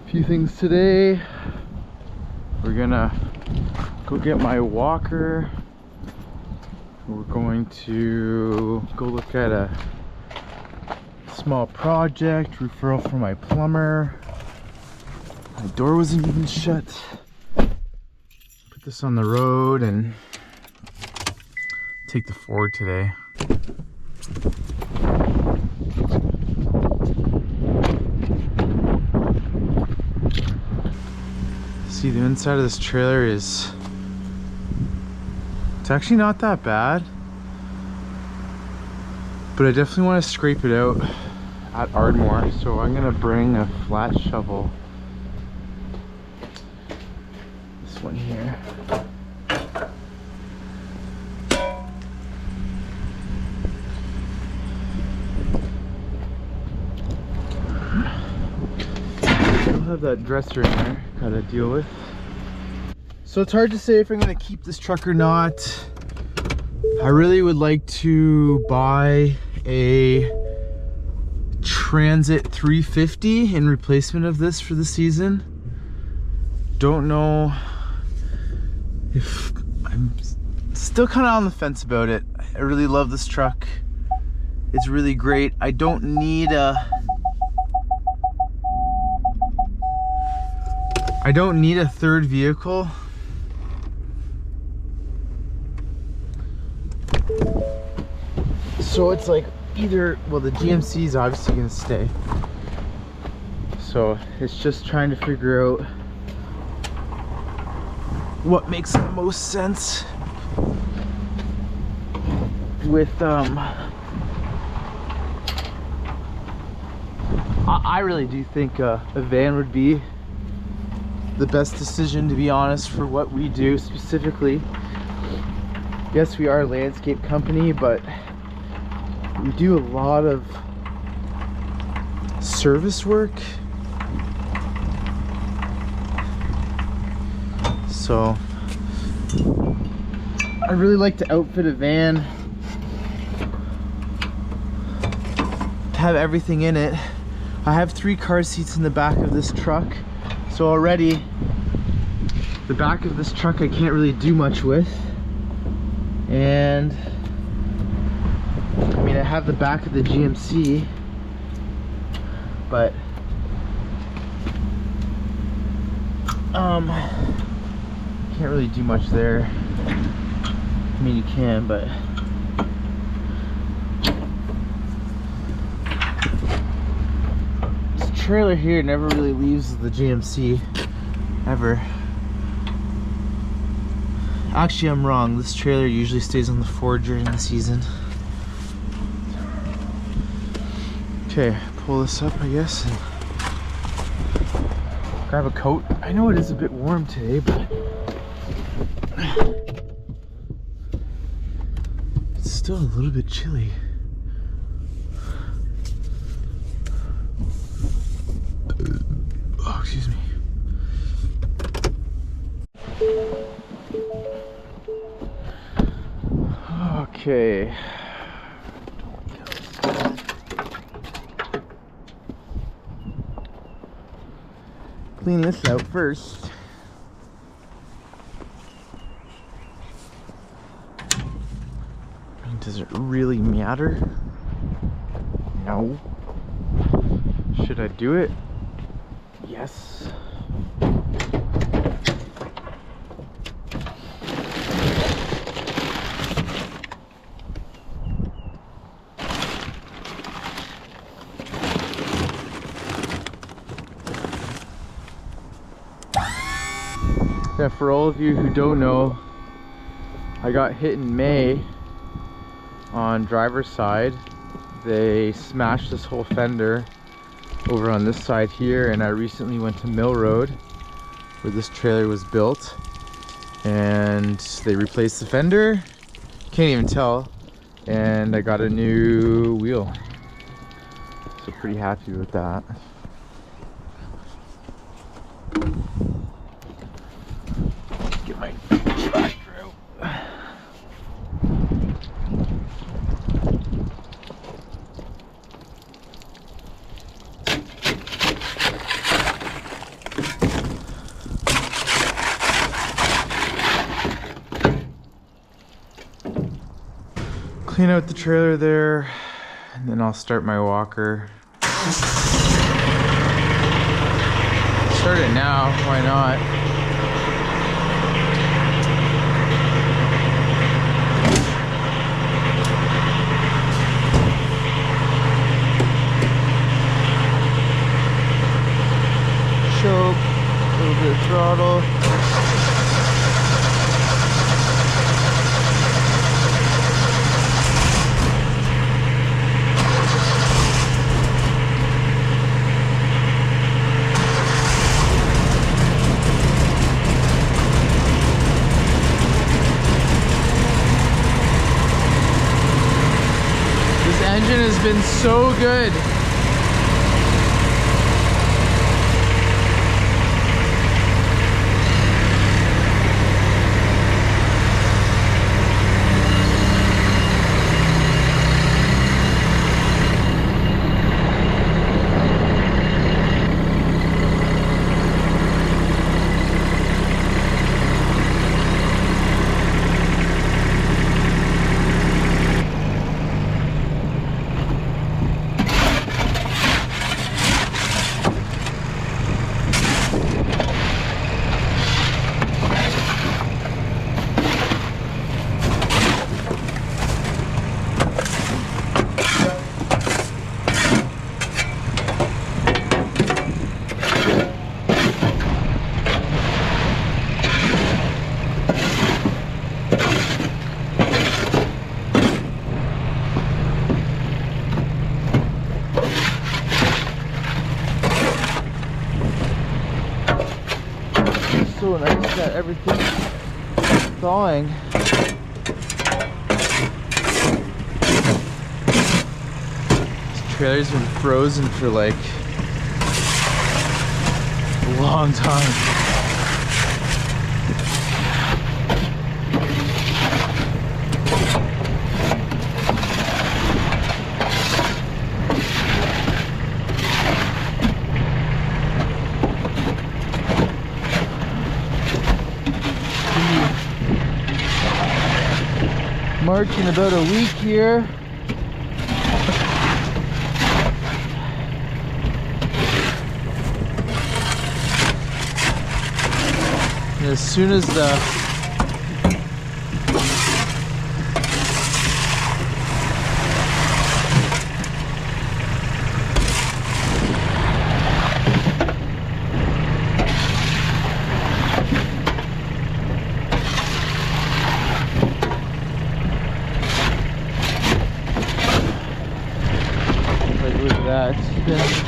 few things today. We're gonna go get my walker. We're going to go look at a small project, referral for my plumber. My door wasn't even shut. Put this on the road and take the Ford today. See, the inside of this trailer is, it's actually not that bad, but I definitely want to scrape it out at Ardmore, so I'm gonna bring a flat shovel. This one here. Have that dresser in there, gotta deal with. So it's hard to say if I'm gonna keep this truck or not. I really would like to buy a Transit 350 in replacement of this for the season. Don't know if I'm still kind of on the fence about it. I really love this truck. It's really great. I don't need a third vehicle. So it's like either, well, the GMC is obviously gonna stay. So it's just trying to figure out what makes the most sense with I really do think a van would be the best decision, to be honest, for what we do specifically. Yes, we are a landscape company, but we do a lot of service work. So I really like to outfit a van, have everything in it. I have 3 car seats in the back of this truck. So already, the back of this truck I can't really do much with. And I mean, I have the back of the GMC, but can't really do much there. I mean, you can, but trailer here never really leaves the GMC ever. Actually, I'm wrong. This trailer usually stays on the Ford during the season. Okay, pull this up, I guess, and grab a coat. I know it is a bit warm today, but it's still a little bit chilly. Oh, excuse me. Okay. Clean this out first. Does it really matter? No. Should I do it? Yes. Yeah, for all of you who don't know, I got hit in May on driver's side. They smashed this whole fender over on this side here, and I recently went to Mill Road where this trailer was built, and they replaced the fender. Can't even tell. And I got a new wheel, so pretty happy with that. Get my tractor out. clean out the trailer there, and then I'll start my walker. Start it now, why not? Choke, a little bit of throttle. This engine has been so good. So nice that everything's thawing. This trailer's been frozen for like a long time. March in about a week here. And as soon as the that.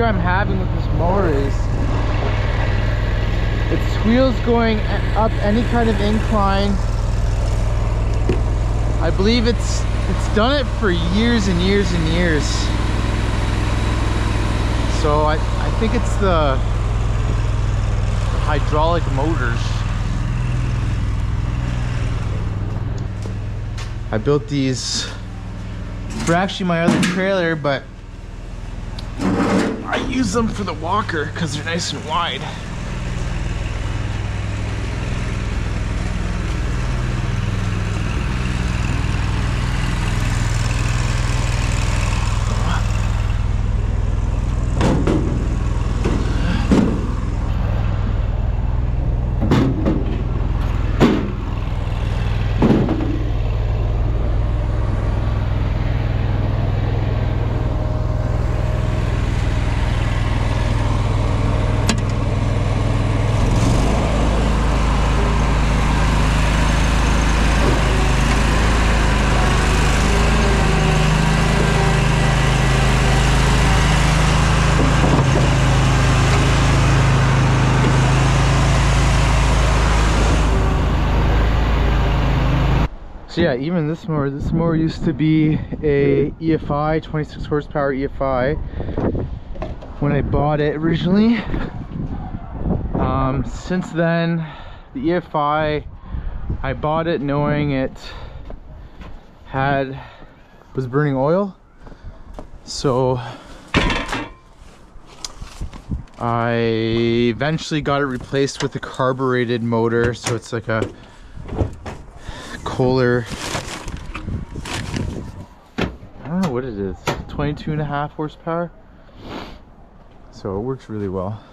issue I'm having with this mower is its wheels going up any kind of incline. I believe it's done it for years and years and years. So I think it's the hydraulic motors. I built these for actually my other trailer, but I use them for the walker because they're nice and wide. So yeah, even this mower used to be a EFI, 26 horsepower EFI when I bought it originally. Since then, the EFI, I bought it knowing it was burning oil. So I eventually got it replaced with a carbureted motor, so it's like a Kohler, I don't know what it is, 22.5 horsepower. So it works really well.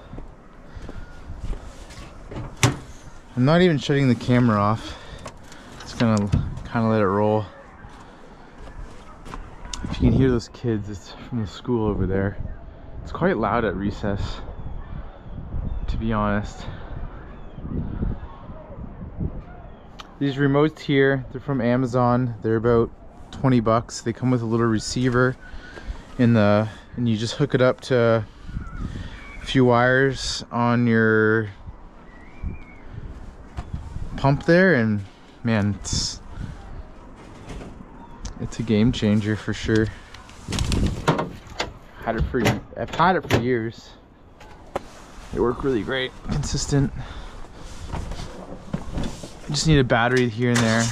I'm not even shutting the camera off. Just gonna kind of let it roll. If you can hear those kids, it's from the school over there. It's quite loud at recess, to be honest. These remotes here, they're from Amazon. They're about 20 bucks. They come with a little receiver and you just hook it up to a few wires on your pump there, and man, it's a game changer for sure. I've had it for years. It worked really great, consistent. I just need a battery here and there.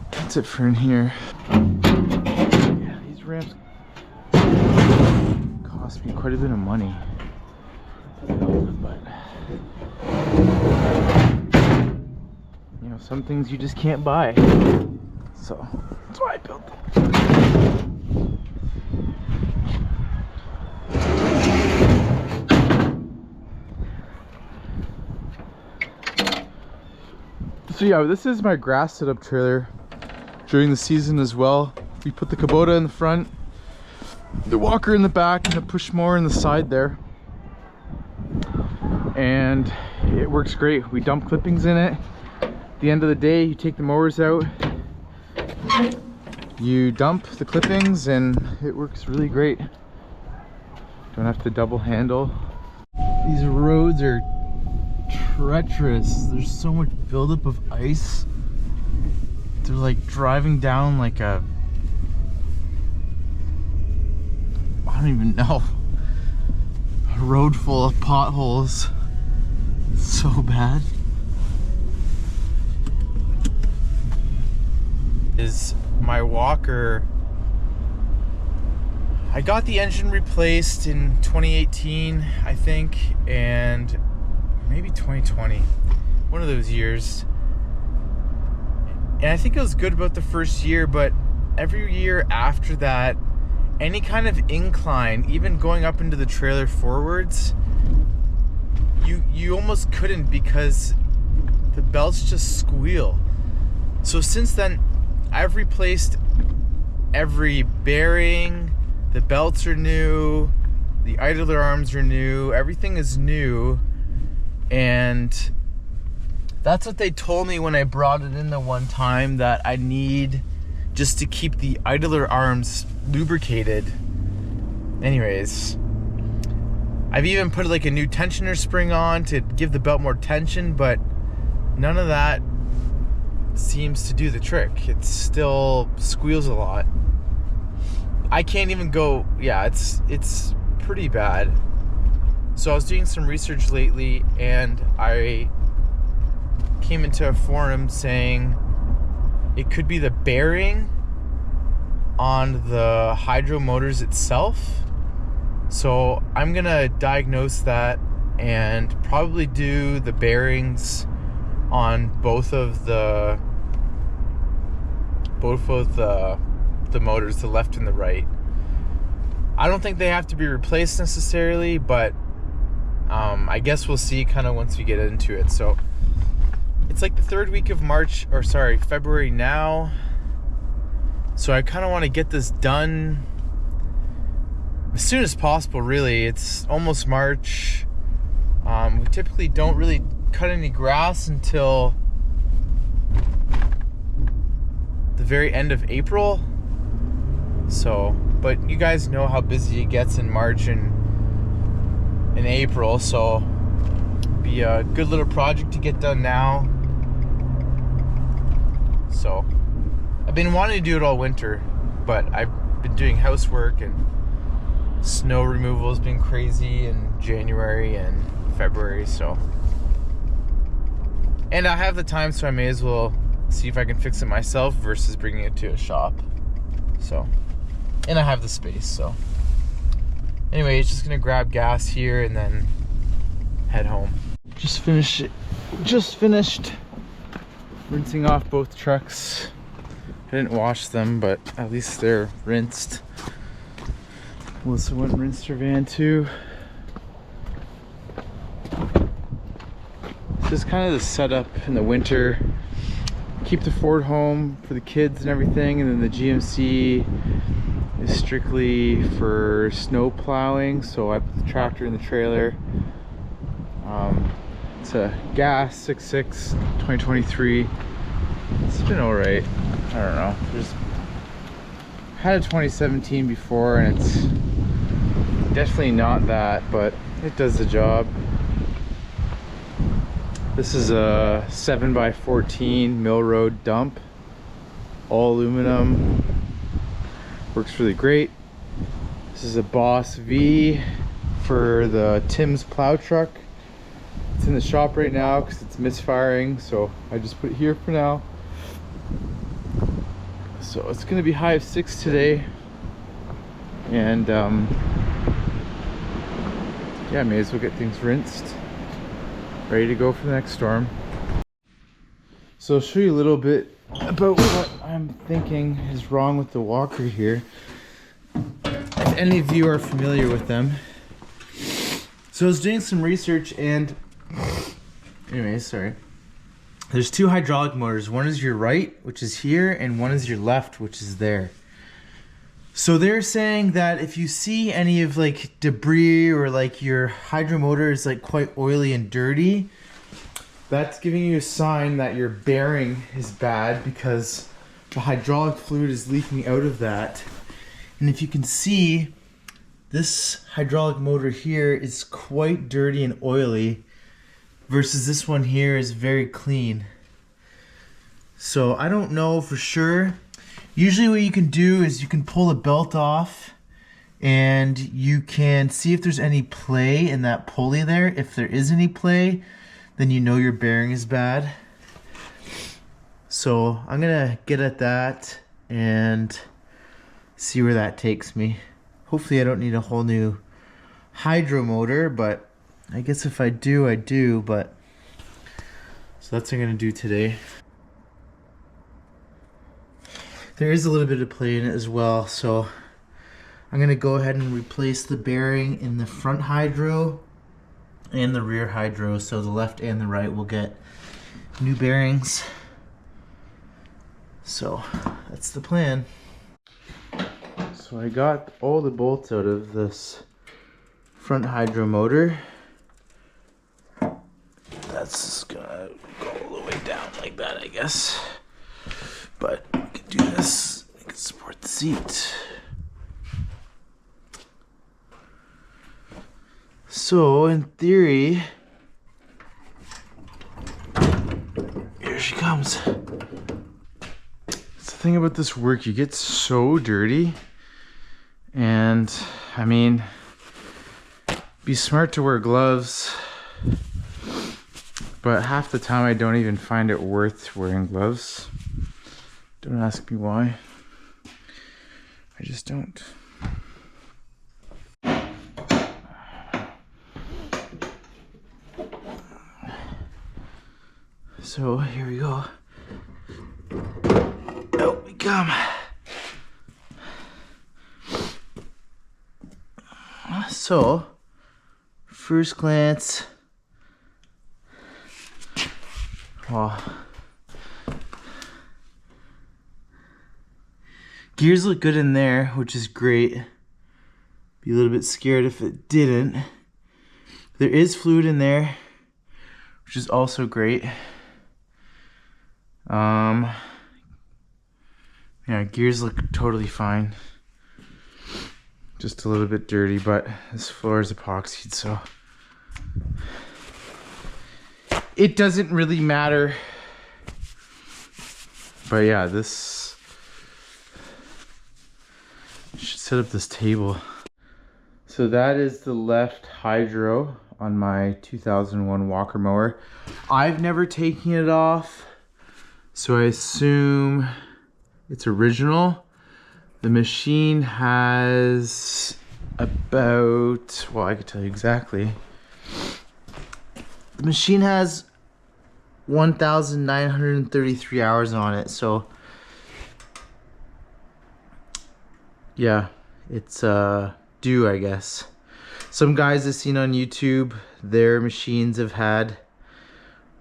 That's it for in here. Yeah, these ramps cost me quite a bit of money. But you know, some things you just can't buy. So that's why I built them. So yeah, this is my grass setup trailer during the season as well. We put the Kubota in the front, the walker in the back, and the push mower in the side there. And it works great. We dump clippings in it. At the end of the day, you take the mowers out, you dump the clippings, and it works really great. Don't have to double handle. These roads are treacherous. There's so much buildup of ice. They're like driving down like I don't even know, a road full of potholes. It's so bad. Is my walker. I got the engine replaced in 2018, I think, and maybe 2020, one of those years. And I think it was good about the first year, but every year after that, any kind of incline, even going up into the trailer forwards, you almost couldn't, because the belts just squeal. So since then, I've replaced every bearing, the belts are new, The idler arms are new. Everything is new. And that's what they told me when I brought it in the one time, that I need just to keep the idler arms lubricated. Anyways, I've even put like a new tensioner spring on to give the belt more tension, but none of that seems to do the trick. It still squeals a lot. I can't even go, yeah, it's pretty bad. So I was doing some research lately, and I came into a forum saying it could be the bearing on the hydro motors itself. So I'm gonna diagnose that and probably do the bearings on both of the motors, the left and the right. I don't think they have to be replaced necessarily, but I guess we'll see kind of once we get into it. So it's like the third week of February now. So I kind of want to get this done as soon as possible, really. It's almost March. We typically don't really cut any grass until the very end of April. So, but you guys know how busy it gets in March and in April, so be a good little project to get done now. So I've been wanting to do it all winter, but I've been doing housework, and snow removal has been crazy in January and February, so. And I have the time, so I may as well see if I can fix it myself versus bringing it to a shop. So, and I have the space, so. Anyway, it's just gonna grab gas here and then head home. Just finished rinsing off both trucks. I didn't wash them, but at least they're rinsed. Melissa went and rinsed her van too. This is kind of the setup in the winter. Keep the Ford home for the kids and everything, and then the GMC is strictly for snow plowing. So I put the tractor in the trailer. It's a gas 6.6 2023. It's been alright. I don't know. Had a 2017 before, and it's definitely not that, but it does the job. This is a 7x14 mill road dump, all aluminum. Works really great. This is a Boss V for the Tim's plow truck. It's in the shop right now because it's misfiring, so I just put it here for now. So it's gonna be high of 6 today, and yeah, may as well get things rinsed, ready to go for the next storm. So I'll show you a little bit about what I'm thinking is wrong with the walker here, if any of you are familiar with them. So I was doing some research, and anyways, sorry. There's two hydraulic motors. One is your right, which is here, and one is your left, which is there. So they're saying that if you see any of like debris, or like your hydro motor is like quite oily and dirty, that's giving you a sign that your bearing is bad, because the hydraulic fluid is leaking out of that. And if you can see, this hydraulic motor here is quite dirty and oily, versus this one here is very clean. So I don't know for sure. Usually what you can do is you can pull the belt off, and you can see if there's any play in that pulley there. If there is any play, then you know your bearing is bad. So I'm gonna get at that and see where that takes me. Hopefully I don't need a whole new hydro motor, but I guess if I do, I do. But so that's what I'm gonna do today. There is a little bit of play in it as well, so I'm gonna go ahead and replace the bearing in the front hydro and the rear hydro, so the left and the right will get new bearings. So that's the plan. So I got all the bolts out of this front hydro motor. That's just gonna go all the way down like that, I guess. But we can do this. We can support the seat. So in theory, here she comes. It's the thing about this work, you get so dirty, and I mean, be smart to wear gloves, but half the time I don't even find it worth wearing gloves. Don't ask me why. I just don't. So here we go. Out we come. So, first glance, well, gears look good in there, which is great. Be a little bit scared if it didn't. There is fluid in there, which is also great. Yeah, gears look totally fine. Just a little bit dirty, but this floor is epoxied, so it doesn't really matter. But yeah, this should set up this table. So that is the left hydro on my 2001 Walker mower. I've never taken it off, so I assume it's original. The machine has about, well, I could tell you exactly. The machine has 1,933 hours on it, so yeah, it's due, I guess. Some guys I've seen on YouTube, their machines have had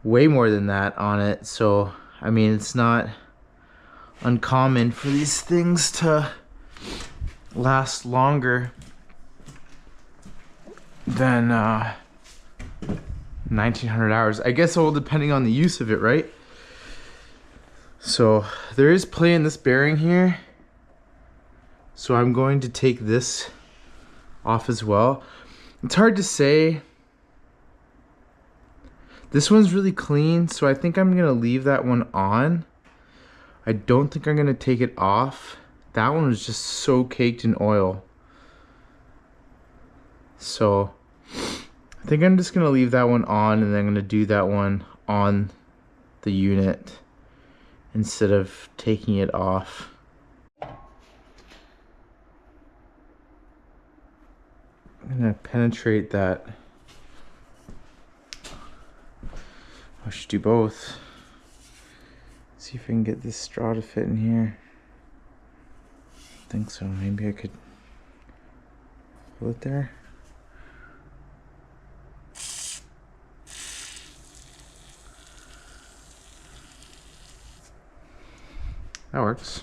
way more than that on it, so I mean, it's not uncommon for these things to last longer than 1,900 hours. I guess all depending on the use of it, right? So there is play in this bearing here, so I'm going to take this off as well. It's hard to say. This one's really clean, so I think I'm gonna leave that one on. I don't think I'm gonna take it off. That one was just so caked in oil. So I think I'm just gonna leave that one on, and then I'm gonna do that one on the unit instead of taking it off. I'm gonna penetrate that. I should do both. See if I can get this straw to fit in here. I think so. Maybe I could pull it there. That works.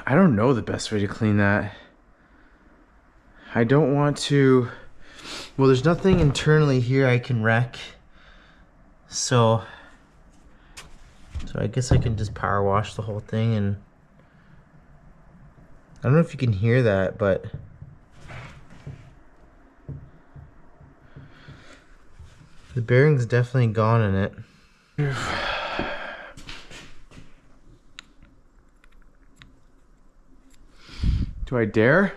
I don't know the best way to clean that. I don't want to, well, there's nothing internally here I can wreck. So I guess I can just power wash the whole thing, and I don't know if you can hear that, but the bearing's definitely gone in it. Do I dare?